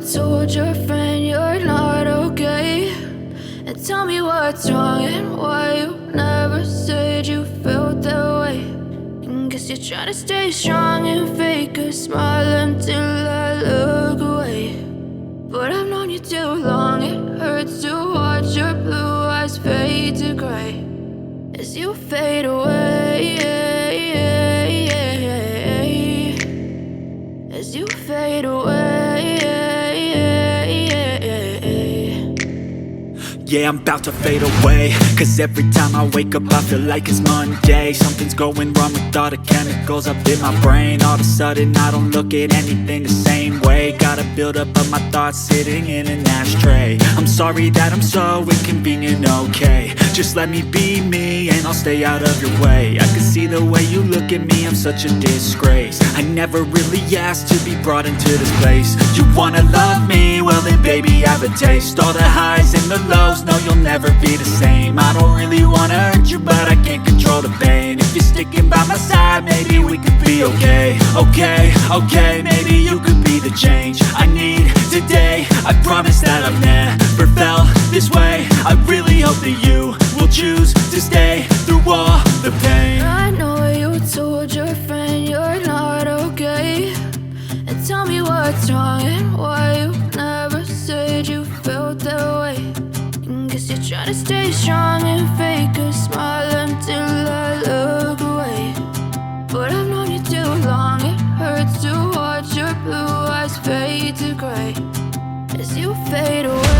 told your friend you're not okay. And tell me what's wrong and why you never said you felt that way. And guess you're trying to stay strong and fake a smile until I look away. But I've known you too long, it hurts to watch your blue eyes fade to gray as you fade away, as you fade away. Yeah, I'm about to fade away, cause every time I wake up I feel like it's Monday. Something's going wrong with all the chemicals up in my brain. All of a sudden I don't look at anything the same way. Gotta build up of my thoughts sitting in an ashtray. I'm sorry that I'm so inconvenient, okay. Just let me be me and I'll stay out of your way. I can see the way you look at me, I'm such a disgrace. I never really asked to be brought into this place. You wanna love me? Well then baby have a taste. All the highs and the lows, no, you'll never be the same. I don't really wanna hurt you, but I can't control the pain. If you're sticking by my side, maybe we could be okay. Okay, maybe you could be the change I need today. I promise that I've never felt this way. I really hope that you will choose to stay through all the pain. I know you told your friend you're not okay. And tell me what's wrong and why you never said you felt that way. Guess you're trying to stay strong and fake a smile until I look away. But I've known you too long, it hurts to watch your blue eyes fade to gray as you fade away.